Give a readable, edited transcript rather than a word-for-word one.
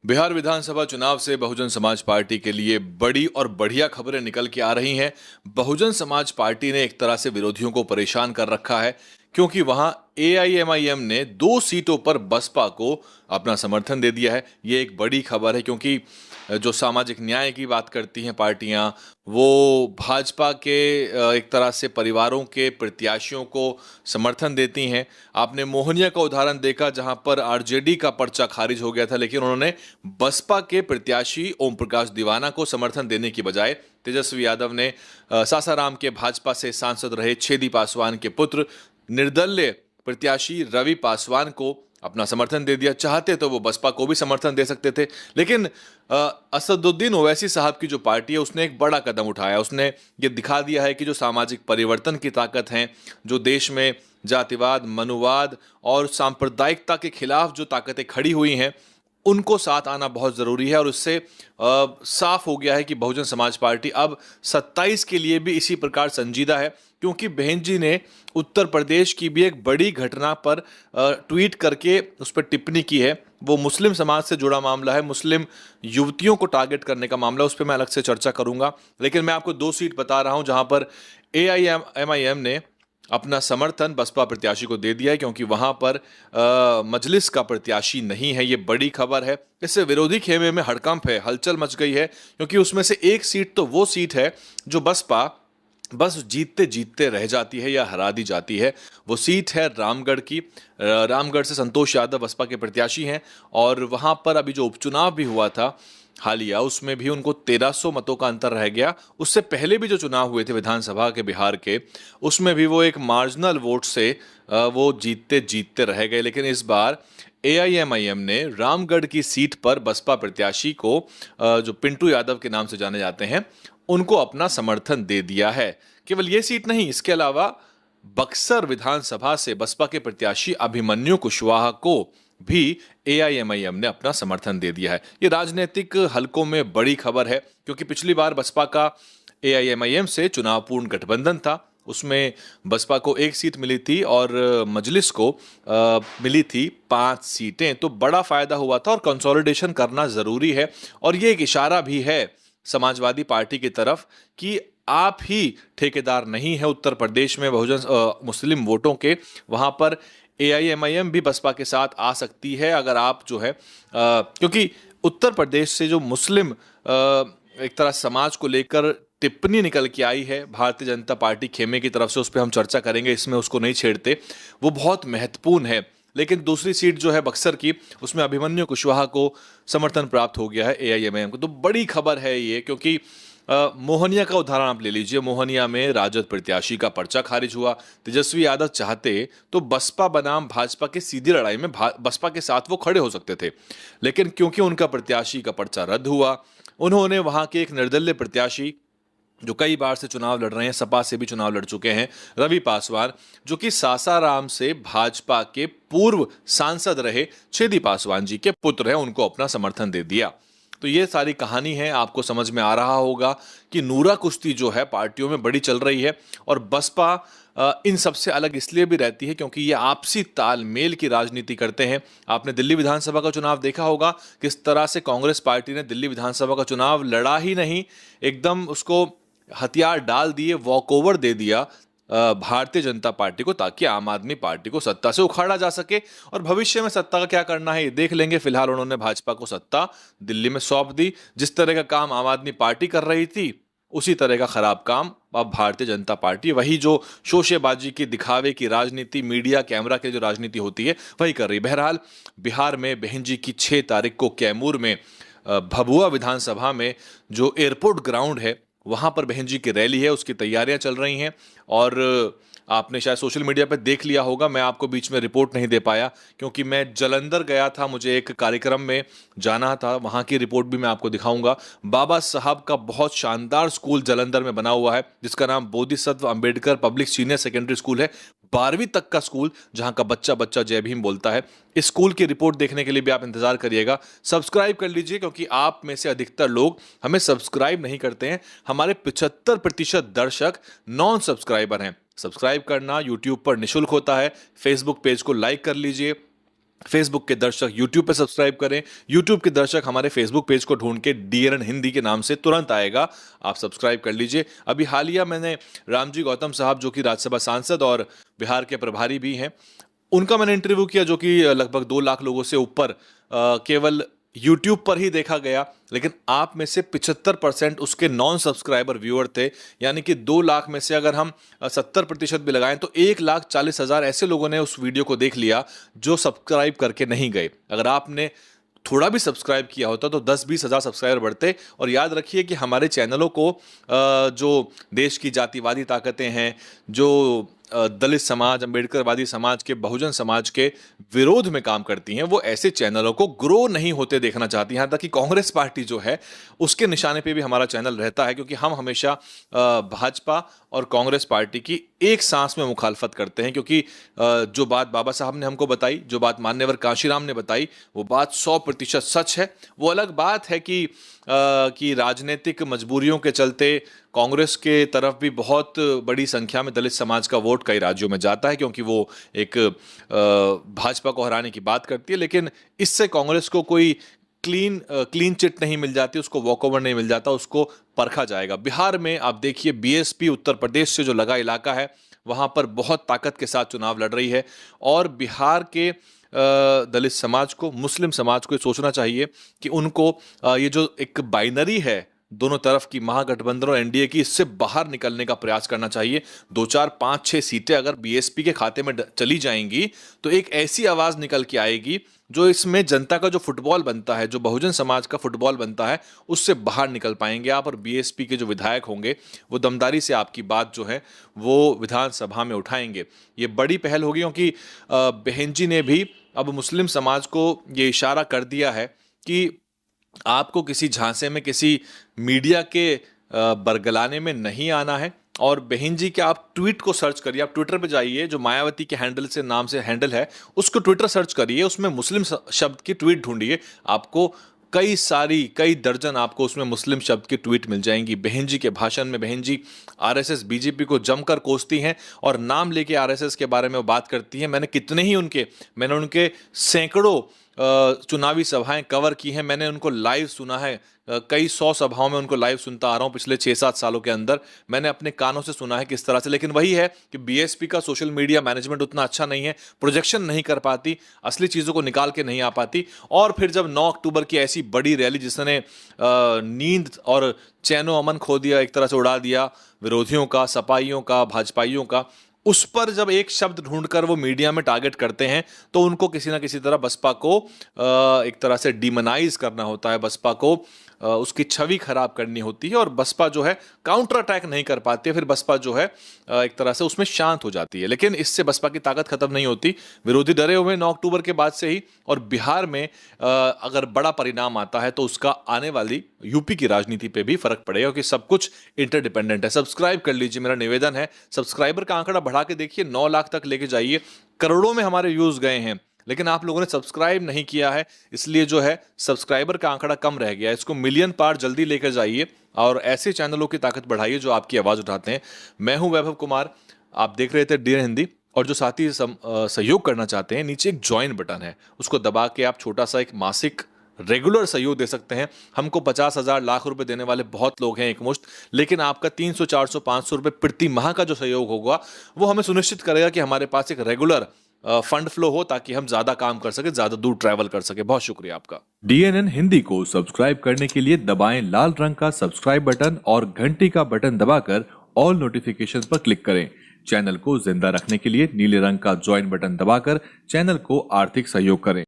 बिहार विधानसभा चुनाव से बहुजन समाज पार्टी के लिए बड़ी और बढ़िया खबरें निकल के आ रही हैं। बहुजन समाज पार्टी ने एक तरह से विरोधियों को परेशान कर रखा है, क्योंकि वहां एआईएमआईएम ने 2 सीटों पर बसपा को अपना समर्थन दे दिया है। ये एक बड़ी खबर है, क्योंकि जो सामाजिक न्याय की बात करती हैं पार्टियां, वो भाजपा के एक तरह से परिवारों के प्रत्याशियों को समर्थन देती हैं। आपने मोहनिया का उदाहरण देखा, जहां पर आरजेडी का पर्चा खारिज हो गया था, लेकिन उन्होंने बसपा के प्रत्याशी ओम प्रकाश दीवाना को समर्थन देने की बजाय तेजस्वी यादव ने सासाराम के भाजपा से सांसद रहे छेदी पासवान के पुत्र निर्दलीय प्रत्याशी रवि पासवान को अपना समर्थन दे दिया। चाहते तो वो बसपा को भी समर्थन दे सकते थे, लेकिन असदुद्दीन ओवैसी साहब की जो पार्टी है उसने एक बड़ा कदम उठाया। उसने ये दिखा दिया है कि जो सामाजिक परिवर्तन की ताकत है, जो देश में जातिवाद, मनुवाद और सांप्रदायिकता के खिलाफ जो ताकतें खड़ी हुई हैं, उनको साथ आना बहुत ज़रूरी है। और उससे साफ हो गया है कि बहुजन समाज पार्टी अब 27 के लिए भी इसी प्रकार संजीदा है, क्योंकि बहन जी ने उत्तर प्रदेश की भी एक बड़ी घटना पर ट्वीट करके उस पर टिप्पणी की है। वो मुस्लिम समाज से जुड़ा मामला है, मुस्लिम युवतियों को टारगेट करने का मामला। उस पर मैं अलग से चर्चा करूंगा, लेकिन मैं आपको 2 सीट बता रहा हूं जहां पर एआईएमआईएम ने अपना समर्थन बसपा प्रत्याशी को दे दिया है, क्योंकि वहां पर मजलिस का प्रत्याशी नहीं है। ये बड़ी खबर है। इससे विरोधी खेमे में हड़कंप है, हलचल मच गई है, क्योंकि उसमें से एक सीट तो वो सीट है जो बसपा बस जीतते जीतते रह जाती है या हरा दी जाती है। वो सीट है रामगढ़ की। रामगढ़ से संतोष यादव बसपा के प्रत्याशी हैं, और वहां पर अभी जो उपचुनाव भी हुआ था हालिया, उसमें भी उनको 1300 मतों का अंतर रह गया। उससे पहले भी जो चुनाव हुए थे विधानसभा के बिहार के, उसमें भी वो एक मार्जिनल वोट से वो जीतते जीतते रह गए। लेकिन इस बार एआईएमआईएम ने रामगढ़ की सीट पर बसपा प्रत्याशी को, जो पिंटू यादव के नाम से जाने जाते हैं, उनको अपना समर्थन दे दिया है। केवल ये सीट नहीं, इसके अलावा बक्सर विधानसभा से बसपा के प्रत्याशी अभिमन्यु कुशवाहा को भी एआईएमआईएम ने अपना समर्थन दे दिया है। ये राजनीतिक हलकों में बड़ी खबर है, क्योंकि पिछली बार बसपा का एआईएमआईएम से चुनावपूर्ण गठबंधन था। उसमें बसपा को 1 सीट मिली थी और मजलिस को मिली थी 5 सीटें। तो बड़ा फायदा हुआ था, और कंसोलिडेशन करना जरूरी है। और ये एक इशारा भी है समाजवादी पार्टी की तरफ कि आप ही ठेकेदार नहीं है उत्तर प्रदेश में बहुजन मुस्लिम वोटों के। वहां पर एआईएमआईएम भी बसपा के साथ आ सकती है, अगर आप जो है क्योंकि उत्तर प्रदेश से जो मुस्लिम एक तरह समाज को लेकर टिप्पणी निकल के आई है भारतीय जनता पार्टी खेमे की तरफ से, उस पर हम चर्चा करेंगे, इसमें उसको नहीं छेड़ते, वो बहुत महत्वपूर्ण है। लेकिन दूसरी सीट जो है बक्सर की, उसमें अभिमन्यु कुशवाहा को समर्थन प्राप्त हो गया है एआईएमआईएम को। तो बड़ी खबर है ये, क्योंकि मोहनिया का उदाहरण आप ले लीजिए। मोहनिया में राजद प्रत्याशी का पर्चा खारिज हुआ। तेजस्वी यादव चाहते तो बसपा बनाम भाजपा की सीधी लड़ाई में बसपा के साथ वो खड़े हो सकते थे, लेकिन क्योंकि उनका प्रत्याशी का पर्चा रद्द हुआ, उन्होंने वहां के एक निर्दलीय प्रत्याशी जो कई बार से चुनाव लड़ रहे हैं, सपा से भी चुनाव लड़ चुके हैं, रवि पासवान, जो कि सासाराम से भाजपा के पूर्व सांसद रहे छेदी पासवान जी के पुत्र हैं, उनको अपना समर्थन दे दिया। तो ये सारी कहानी है। आपको समझ में आ रहा होगा कि नूरा कुश्ती जो है पार्टियों में बड़ी चल रही है, और बसपा इन सबसे अलग इसलिए भी रहती है क्योंकि ये आपसी तालमेल की राजनीति करते हैं। आपने दिल्ली विधानसभा का चुनाव देखा होगा, किस तरह से कांग्रेस पार्टी ने दिल्ली विधानसभा का चुनाव लड़ा ही नहीं, एकदम उसको हथियार डाल दिए, वॉकओवर दे दिया भारतीय जनता पार्टी को, ताकि आम आदमी पार्टी को सत्ता से उखाड़ा जा सके। और भविष्य में सत्ता का क्या करना है ये देख लेंगे। फिलहाल उन्होंने भाजपा को सत्ता दिल्ली में सौंप दी। जिस तरह का काम आम आदमी पार्टी कर रही थी, उसी तरह का खराब काम अब भारतीय जनता पार्टी, वही जो शोशेबाजी की, दिखावे की राजनीति, मीडिया कैमरा की जो राजनीति होती है, वही कर रही। बहरहाल बिहार में बहन जी की 6 तारीख को कैमूर में भभुआ विधानसभा में जो एयरपोर्ट ग्राउंड है, वहां पर बहन जी की रैली है, उसकी तैयारियां चल रही हैं। और आपने शायद सोशल मीडिया पर देख लिया होगा, मैं आपको बीच में रिपोर्ट नहीं दे पाया क्योंकि मैं जलंधर गया था, मुझे एक कार्यक्रम में जाना था। वहां की रिपोर्ट भी मैं आपको दिखाऊंगा। बाबा साहब का बहुत शानदार स्कूल जलंधर में बना हुआ है, जिसका नाम Bodhisattva Ambedkar public senior secondary school है। 12वीं तक का स्कूल, जहां का बच्चा बच्चा जय भीम बोलता है। इस स्कूल की रिपोर्ट देखने के लिए भी आप इंतजार करिएगा। सब्सक्राइब कर लीजिए, क्योंकि आप में से अधिकतर लोग हमें सब्सक्राइब नहीं करते हैं। हमारे 75% दर्शक नॉन सब्सक्राइबर हैं। सब्सक्राइब करना यूट्यूब पर निशुल्क होता है। फेसबुक पेज को लाइक कर लीजिए, फेसबुक के दर्शक यूट्यूब पे सब्सक्राइब करें, यूट्यूब के दर्शक हमारे फेसबुक पेज को ढूंढ के डीएनएन हिंदी के नाम से तुरंत आएगा, आप सब्सक्राइब कर लीजिए। अभी हालिया मैंने रामजी गौतम साहब जो कि राज्यसभा सांसद और बिहार के प्रभारी भी हैं, उनका मैंने इंटरव्यू किया जो कि लगभग 2 लाख लोगों से ऊपर केवल यूट्यूब पर ही देखा गया, लेकिन आप में से 75% उसके नॉन सब्सक्राइबर व्यूअर थे। यानी कि 2 लाख में से अगर हम 70% भी लगाएं तो 1,40,000 ऐसे लोगों ने उस वीडियो को देख लिया जो सब्सक्राइब करके नहीं गए। अगर आपने थोड़ा भी सब्सक्राइब किया होता तो 10-20 हज़ार सब्सक्राइबर बढ़ते। और याद रखिए कि हमारे चैनलों को जो देश की जातिवादी ताकतें हैं, जो दलित समाज, अम्बेडकरवादी समाज के, बहुजन समाज के विरोध में काम करती हैं, वो ऐसे चैनलों को ग्रो नहीं होते देखना चाहती। यहाँ तक कि कांग्रेस पार्टी जो है उसके निशाने पे भी हमारा चैनल रहता है, क्योंकि हम हमेशा भाजपा और कांग्रेस पार्टी की एक सांस में मुखालफत करते हैं। क्योंकि जो बात बाबा साहब ने हमको बताई, जो बात मान्यवर कांशीराम ने बताई, वो बात 100% सच है। वो अलग बात है कि राजनीतिक मजबूरियों के चलते कांग्रेस के तरफ भी बहुत बड़ी संख्या में दलित समाज का वोट कई राज्यों में जाता है, क्योंकि वो एक भाजपा को हराने की बात करती है। लेकिन इससे कांग्रेस को कोई क्लीन चिट नहीं मिल जाती, उसको वॉकओवर नहीं मिल जाता, उसको परखा जाएगा। बिहार में आप देखिए, बीएसपी उत्तर प्रदेश से जो लगा इलाका है, वहां पर बहुत ताकत के साथ चुनाव लड़ रही है। और बिहार के दलित समाज को, मुस्लिम समाज को ये सोचना चाहिए कि उनको ये जो एक बाइनरी है दोनों तरफ की, महागठबंधन और एनडीए की, इससे बाहर निकलने का प्रयास करना चाहिए। 2, 4, 5, 6 सीटें अगर बीएसपी के खाते में चली जाएंगी तो एक ऐसी आवाज निकल के आएगी जो इसमें जनता का जो फुटबॉल बनता है, जो बहुजन समाज का फुटबॉल बनता है, उससे बाहर निकल पाएंगे आप। और बीएसपी के जो विधायक होंगे वो दमदारी से आपकी बात जो है वो विधानसभा में उठाएंगे। ये बड़ी पहल होगी, क्योंकि बहन जी ने भी अब मुस्लिम समाज को ये इशारा कर दिया है कि आपको किसी झांसे में, किसी मीडिया के बरगलाने में नहीं आना है। और बहन जी के आप ट्वीट को सर्च करिए, आप ट्विटर पे जाइए, जो मायावती के हैंडल से नाम से हैंडल है उसको ट्विटर सर्च करिए, उसमें मुस्लिम शब्द की ट्वीट ढूंढिए, आपको कई दर्जन आपको उसमें मुस्लिम शब्द की ट्वीट मिल जाएंगी। बहन जी के भाषण में बहन जी आरएसएस बीजेपी को जमकर कोसती हैं और नाम लेके आरएसएस के बारे में बात करती हैं। मैंने उनके सैकड़ों चुनावी सभाएं कवर की हैं, मैंने उनको लाइव सुना है, कई 100 सभाओं में उनको लाइव सुनता आ रहा हूं पिछले 6-7 सालों के अंदर। मैंने अपने कानों से सुना है किस तरह से। लेकिन वही है कि बीएसपी का सोशल मीडिया मैनेजमेंट उतना अच्छा नहीं है, प्रोजेक्शन नहीं कर पाती, असली चीज़ों को निकाल के नहीं आ पाती। और फिर जब 9 अक्टूबर की ऐसी बड़ी रैली जिसने नींद और चैनो अमन खो दिया, एक तरह से उड़ा दिया विरोधियों का, सपाइयों का, भाजपाइयों का, उस पर जब एक शब्द ढूंढकर वो मीडिया में टारगेट करते हैं तो उनको किसी ना किसी तरह बसपा को एक तरह से डिमोनाइज करना होता है, बसपा को उसकी छवि खराब करनी होती है। और बसपा जो है काउंटर अटैक नहीं कर पाती है, फिर बसपा जो है एक तरह से उसमें शांत हो जाती है। लेकिन इससे बसपा की ताकत खत्म नहीं होती। विरोधी डरे हुए 9 अक्टूबर के बाद से ही। और बिहार में अगर बड़ा परिणाम आता है तो उसका आने वाली यूपी की राजनीति पे भी फर्क पड़ेगा, क्योंकि सब कुछ इंटरडिपेंडेंट है। सब्सक्राइब कर लीजिए, मेरा निवेदन है। सब्सक्राइबर का आंकड़ा बढ़ा के देखिए, 9 लाख तक लेके जाइए। करोड़ों में हमारे व्यूज गए हैं, लेकिन आप लोगों ने सब्सक्राइब नहीं किया है, इसलिए जो है सब्सक्राइबर का आंकड़ा कम रह गया है। इसको मिलियन पार जल्दी लेकर जाइए और ऐसे चैनलों की ताकत बढ़ाइए जो आपकी आवाज उठाते हैं। मैं हूं वैभव कुमार, आप देख रहे थे डीएनएन हिंदी। और जो साथी सहयोग करना चाहते हैं, नीचे एक ज्वाइन बटन है, उसको दबा के आप छोटा सा एक मासिक रेगुलर सहयोग दे सकते हैं। हमको 50,000 लाख रुपए देने वाले बहुत लोग हैं एकमुश्त, लेकिन आपका 300, 400, 500 रुपए प्रति माह का जो सहयोग होगा वो हमें सुनिश्चित करेगा कि हमारे पास एक रेगुलर फंड फ्लो हो, ताकि हम ज्यादा काम कर सके, ज्यादा दूर ट्रैवल कर सके। बहुत शुक्रिया आपका। डीएनएन हिंदी को सब्सक्राइब करने के लिए दबाएं लाल रंग का सब्सक्राइब बटन और घंटी का बटन दबाकर ऑल नोटिफिकेशन पर क्लिक करें। चैनल को जिंदा रखने के लिए नीले रंग का ज्वाइन बटन दबाकर चैनल को आर्थिक सहयोग करें।